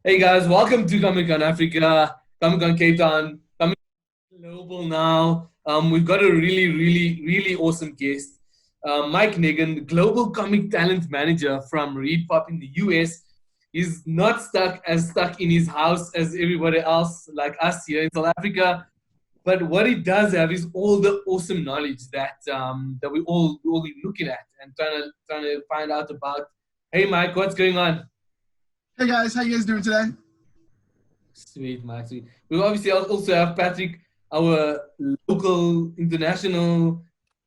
Hey guys, welcome to Comic Con Africa, Comic Con Cape Town, Comic Con Global now. We've got a really awesome guest, Mike Negin, Global Comic Talent Manager from ReedPop in the US. He's not stuck in his house as everybody else like us here in South Africa. But what he does have is all the awesome knowledge that we all be looking at and trying to find out about. Hey Mike, what's going on? Hey guys, how you guys doing today? Sweet, Mike. Sweet. We obviously also have Patrick, our local, international,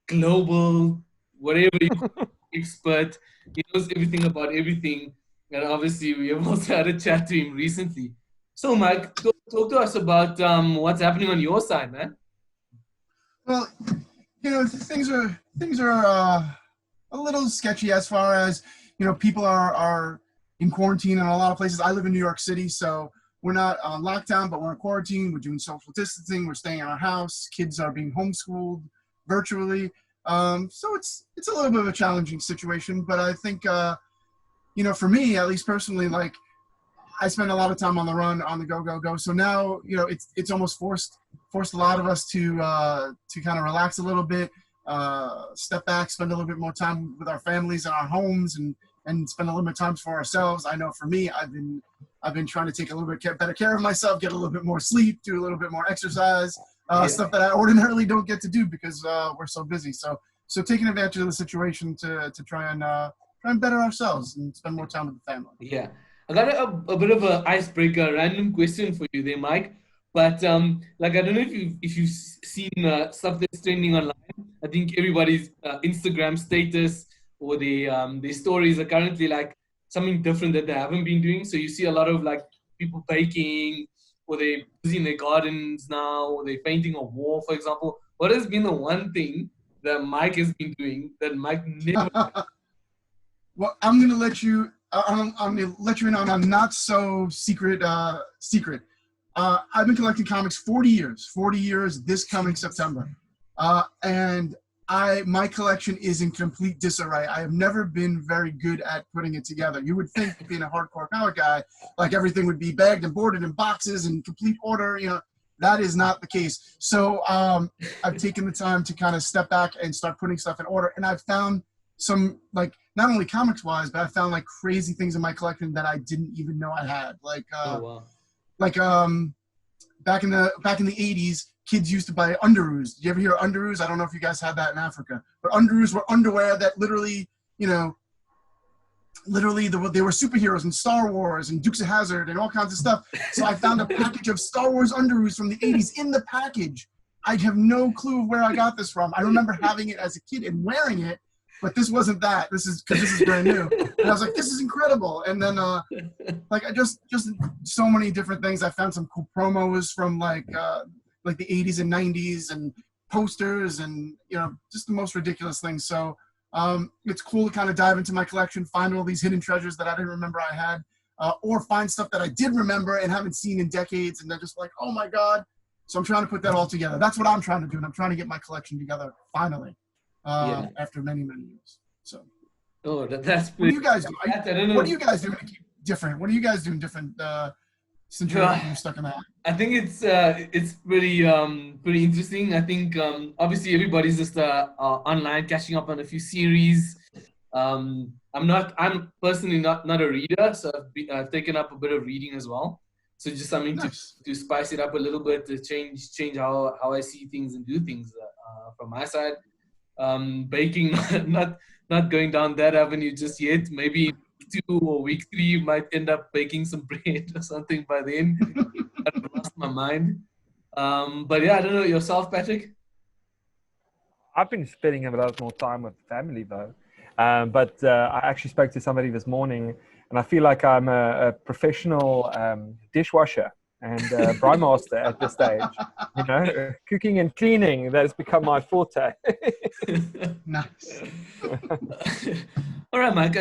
global, whatever you call it, expert. He knows everything about everything. And obviously, we have also had a chat to him recently. So, Mike, talk to us about what's happening on your side, man. Well, things are a little sketchy as far as people are in quarantine in a lot of places. I live in New York City, so we're not on lockdown, but we're in quarantine. We're doing social distancing. We're staying in our house. Kids are being homeschooled virtually. So it's a little bit of a challenging situation, but I think for me, at least personally, like I spend a lot of time on the run, on the go. So now, it's almost forced a lot of us to kind of relax a little bit, step back, spend a little bit more time with our families and our homes, and spend a little bit of time for ourselves. I know for me, I've been trying to take a little bit better care of myself, get a little bit more sleep, do a little bit more exercise, Yeah. stuff that I ordinarily don't get to do because we're so busy. So taking advantage of the situation to try and better ourselves and spend more time with the family. Yeah, I got a bit of an icebreaker, random question for you there, Mike. But like I don't know if you've seen stuff that's trending online. I think everybody's Instagram status or their stories are currently like something different that they haven't been doing. So you see a lot of like people baking, or they're busy in their gardens now, or they're painting a wall, for example. What has been the one thing that Mike has been doing that Mike never? Well, I'm gonna let you. I'm gonna let you in on a not so secret. I've been collecting comics 40 years. 40 years this coming September, and my collection is in complete disarray. I have never been very good at putting it together. You would think, being a hardcore comic guy, like everything would be bagged and boarded in boxes in complete order. That is not the case. So I've taken the time to kind of step back and start putting stuff in order, and I've found some, like, not only comics wise, but I found like crazy things in my collection that I didn't even know I had. Oh wow. Like back in the 80s, kids used to buy underoos. Did you ever hear of underoos? I don't know if you guys had that in Africa, but underoos were underwear that literally they were superheroes in Star Wars and Dukes of Hazzard and all kinds of stuff. So I found a package of Star Wars underoos from the 80s in the package. I have no clue where I got this from. I remember having it as a kid and wearing it, but this wasn't that. This is brand new. And I was like, this is incredible. And then like I just so many different things. I found some cool promos from like the 80s and 90s and posters and just the most ridiculous things. So it's cool to kind of dive into my collection, find all these hidden treasures that I didn't remember I had, or find stuff that I did remember and haven't seen in decades, and they're just like, oh my God. So I'm trying to put that all together. That's what I'm trying to do, and I'm trying to get my collection together finally, Yeah. after many years. So Oh, that's what do pretty. you guys do? I don't What do know. you guys do to keep different? What are you guys doing different since Yeah. you're stuck in that? I think it's pretty interesting. I think obviously everybody's just online catching up on a few series. I'm personally not a reader, so I've taken up a bit of reading as well. So just something Nice. to spice it up a little bit, to change how I see things and do things from my side. Baking, not going down that avenue just yet. Maybe week 2 or week 3 you might end up baking some bread or something by then. I've lost my mind. But yeah, I don't know yourself, Patrick. I've been spending a lot more time with family though. But I actually spoke to somebody this morning, and I feel like I'm a professional dishwasher and brine master at this stage. Cooking and cleaning, that has become my forte. Nice. All right, Mike.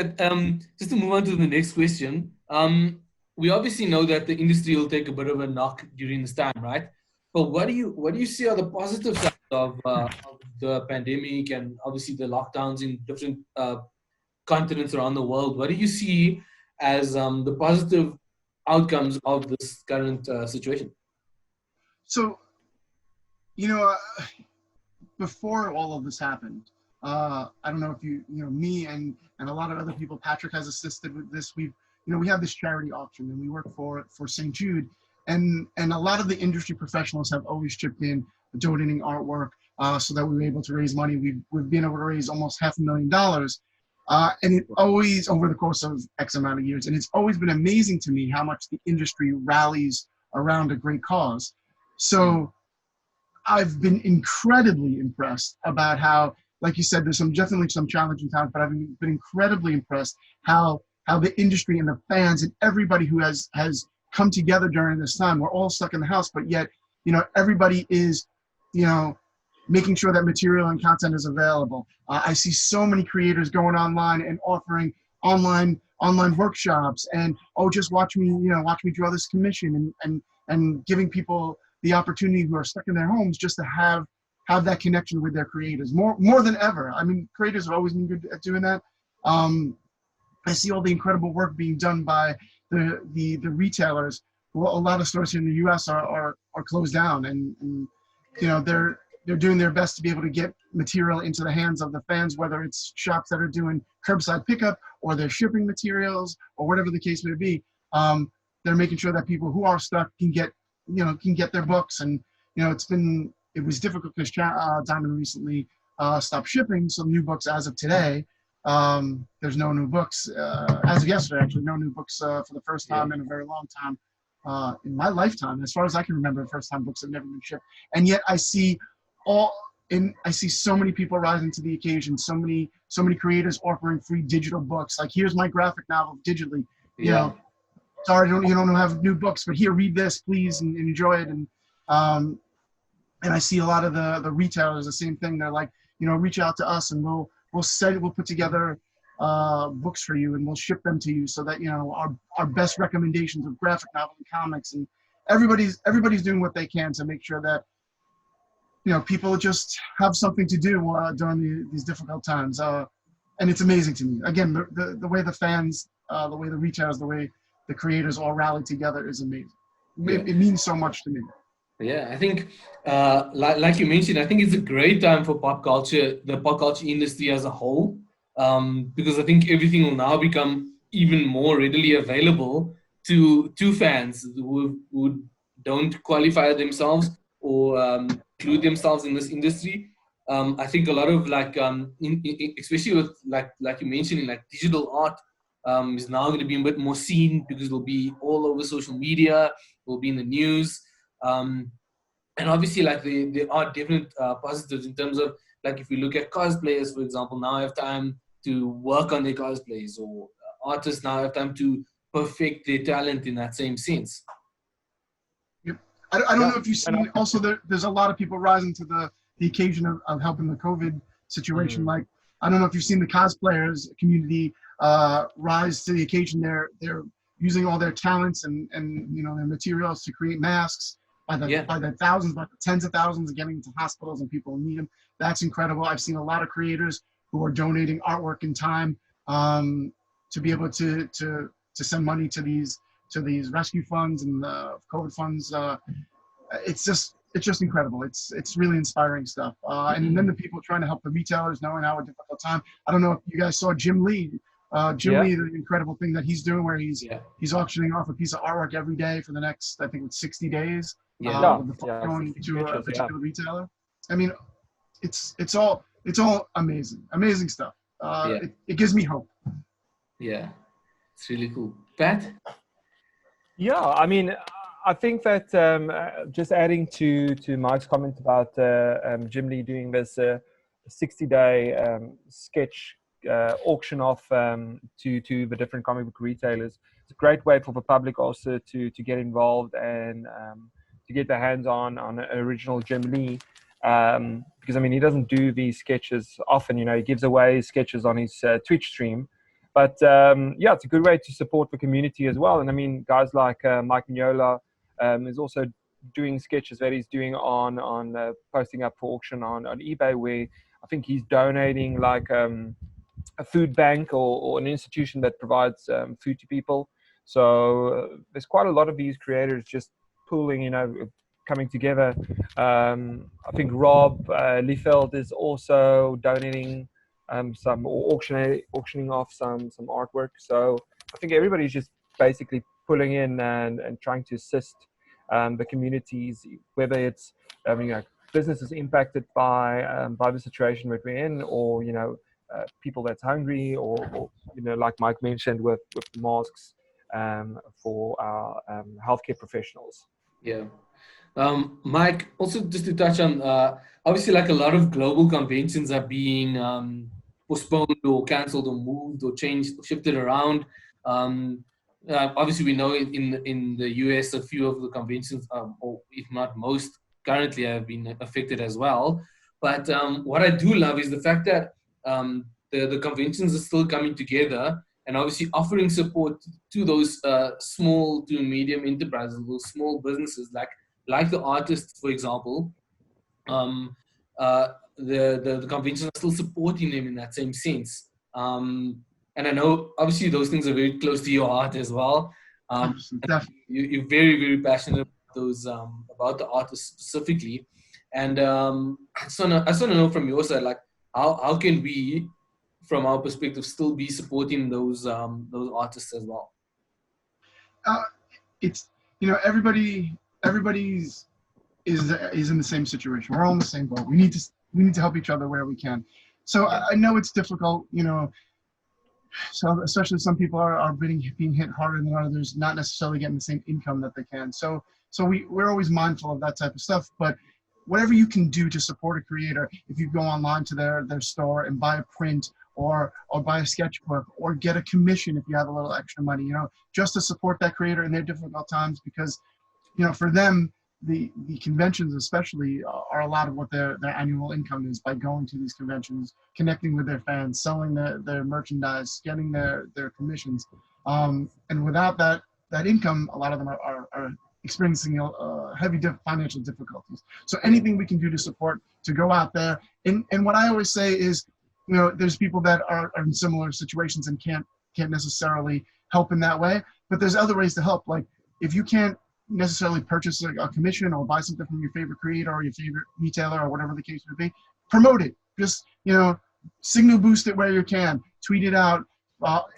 Just to move on to the next question. We obviously know that the industry will take a bit of a knock during this time, right? But what do you see are the positive sides of the pandemic and obviously the lockdowns in different continents around the world? What do you see as the positive outcomes of this current situation. So, you know, before all of this happened, I don't know if me and a lot of other people, Patrick has assisted with this. We have this charity auction, and we work for St. Jude, and a lot of the industry professionals have always chipped in, donating artwork, so that we were able to raise money. We've been able to raise almost $500,000, and it always, over the course of X amount of years, and it's always been amazing to me how much the industry rallies around a great cause. So I've been incredibly impressed about how, like you said, there's definitely some challenging times, but I've been incredibly impressed how the industry and the fans and everybody who has come together during this time. We're all stuck in the house, but yet, everybody is, making sure that material and content is available. I see so many creators going online and offering online workshops, and just watch me draw this commission, and giving people the opportunity who are stuck in their homes just to have that connection with their creators more than ever. I mean, creators have always been good at doing that. I see all the incredible work being done by the retailers. Well, a lot of stores here in the U.S. are closed down, and they're doing their best to be able to get material into the hands of the fans, whether it's shops that are doing curbside pickup or they're shipping materials or whatever the case may be. They're making sure that people who are stuck can get their books. And it was difficult because Diamond recently stopped shipping some new books as of today. There's no new books as of yesterday. Actually, no new books for the first time in a very long time in my lifetime, as far as I can remember. The first time books have never been shipped, and yet I see so many people rising to the occasion. So many creators offering free digital books. Like, here's my graphic novel digitally. Sorry, you don't have new books, but here, read this, please, and enjoy it. And I see a lot of the retailers, the same thing. They're like, reach out to us, and we'll put together books for you, and we'll ship them to you, so that our best recommendations of graphic novel and comics, and everybody's doing what they can to make sure that people just have something to do during these difficult times. And it's amazing to me. Again, the way the fans, the way the retailers, the way the creators all rally together is amazing. It means so much to me. Yeah, I think, like you mentioned, I think it's a great time for pop culture, the pop culture industry as a whole, because I think everything will now become even more readily available to fans who don't qualify themselves or include themselves in this industry. I think a lot of especially with like you mentioned, in like digital art, is now going to be a bit more seen because it'll be all over social media, will be in the news. And obviously, like there are different positives in terms of, like, if we look at cosplayers, for example, now have time to work on their cosplays, or artists now have time to perfect their talent in that same sense. Yep. I don't know if you've seen, also there's a lot of people rising to the occasion of helping the COVID situation. Like, I don't know if you've seen the cosplayers community rise to the occasion. They're using all their talents and their materials to create masks by the thousands, by the tens of thousands, and getting into hospitals and people who need them. That's incredible. I've seen a lot of creators who are donating artwork and time to be able to send money to these rescue funds and COVID funds. It's just incredible. It's really inspiring stuff. And then the people trying to help the retailers, knowing how a difficult time. I don't know if you guys saw Jim Lee. Lee, the incredible thing that he's doing, where he's auctioning off a piece of artwork every day for the next, I think it's 60 days. With the going to a particular retailer. I mean, it's all amazing stuff. It gives me hope. Yeah, it's really cool. Pat? Yeah, I mean, I think that just adding to Mike's comment about Jim Lee doing this 60-day sketch auction off to the different comic book retailers, it's a great way for the public also to get involved and to get their hands on original Jim Lee. Because, I mean, he doesn't do these sketches often. He gives away sketches on his Twitch stream. But, it's a good way to support the community as well. And, I mean, guys like Mike Mignola is also doing sketches that he's doing on posting up for auction on eBay, where I think he's donating like a food bank or an institution that provides food to people. So there's quite a lot of these creators just pooling, coming together. I think Rob Liefeld is also donating some, or auctioning off some artwork. So I think everybody's just basically pulling in and trying to assist the communities, whether it's businesses impacted by the situation that we're in, or people that's hungry, or like Mike mentioned with masks for our healthcare professionals. Yeah. Mike, also just to touch on, obviously, like a lot of global conventions are being postponed or cancelled or moved or changed, or shifted around. Obviously, we know in the US, a few of the conventions, or if not most, currently have been affected as well. But what I do love is the fact that the conventions are still coming together and obviously offering support to those small to medium enterprises, those small businesses, like the artists, for example. um, the conventions are still supporting them in that same sense. And I know, obviously, those things are very close to your heart as well. Definitely. You're very, very passionate about those, about the artists specifically. And I just want to know from your side, like, how can we, from our perspective, still be supporting those artists as well? It's everybody's is in the same situation. We're all in the same boat. We need to help each other where we can. So I know it's difficult, so especially some people are being hit harder than others, not necessarily getting the same income that they can. So we're always mindful of that type of stuff. But whatever you can do to support a creator, if you go online to their store and buy a print, or buy a sketchbook, or get a commission if you have a little extra money, just to support that creator in their difficult times, because for them, the conventions especially are a lot of what their annual income is, by going to these conventions, connecting with their fans, selling their merchandise, getting their commissions. And without that income, a lot of them are experiencing heavy financial difficulties. So anything we can do to support, to go out there. And what I always say is, there's people that are in similar situations and can't necessarily help in that way, but there's other ways to help. Like, if you can't necessarily purchase a commission or buy something from your favorite creator or your favorite retailer or whatever the case may be, promote it. Just, signal boost it where you can, tweet it out,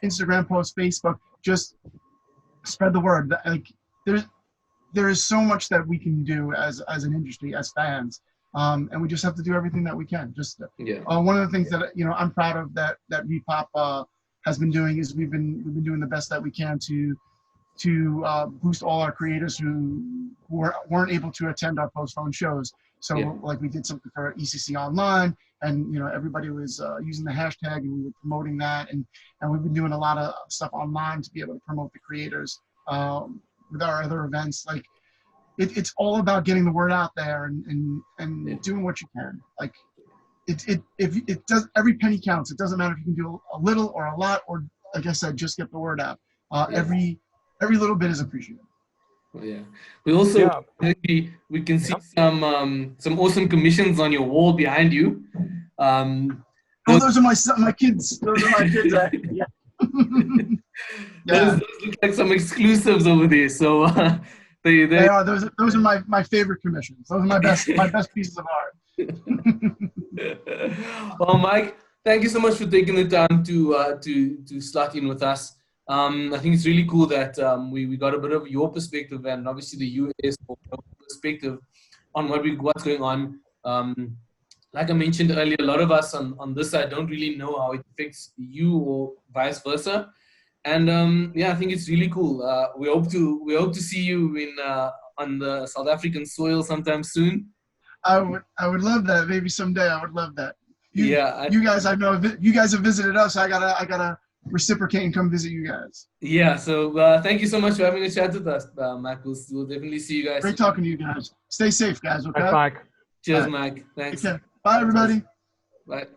Instagram post, Facebook, just spread the word. Like, there is so much that we can do as an industry, as fans. And we just have to do everything that we can. Just one of the things that I'm proud of that ReedPop has been doing is we've been doing the best that we can to boost all our creators who weren't able to attend our postponed shows. So like, we did something for ECC Online, and everybody was using the hashtag, and we were promoting that, and we've been doing a lot of stuff online to be able to promote the creators with our other events. Like, it's all about getting the word out there and doing what you can. Like, it does, every penny counts. It doesn't matter if you can do a little or a lot, or, like I said, just get the word out. Every little bit is appreciated. Yeah. We also we can see some awesome commissions on your wall behind you. Those are my kids. Those are my kids. Those look like some exclusives over there. So they are. Those are my favorite commissions. Those are my best pieces of art. Well, Mike, thank you so much for taking the time to slot in with us. I think it's really cool that we got a bit of your perspective, and obviously the US perspective on what's going on. Like I mentioned earlier, a lot of us on this side don't really know how it affects you, or vice versa. And I think it's really cool. We hope to see you on the South African soil sometime soon. I would love that. Maybe someday. I would love that. You guys, I know you guys have visited us. I gotta reciprocate and come visit you guys. Yeah. So thank you so much for having a chat with us, Mike. We'll definitely see you guys. Great talking to you guys. Stay safe, guys. Okay. Thanks, Mike. Cheers, Mike. Thanks. Bye, everybody. Bye.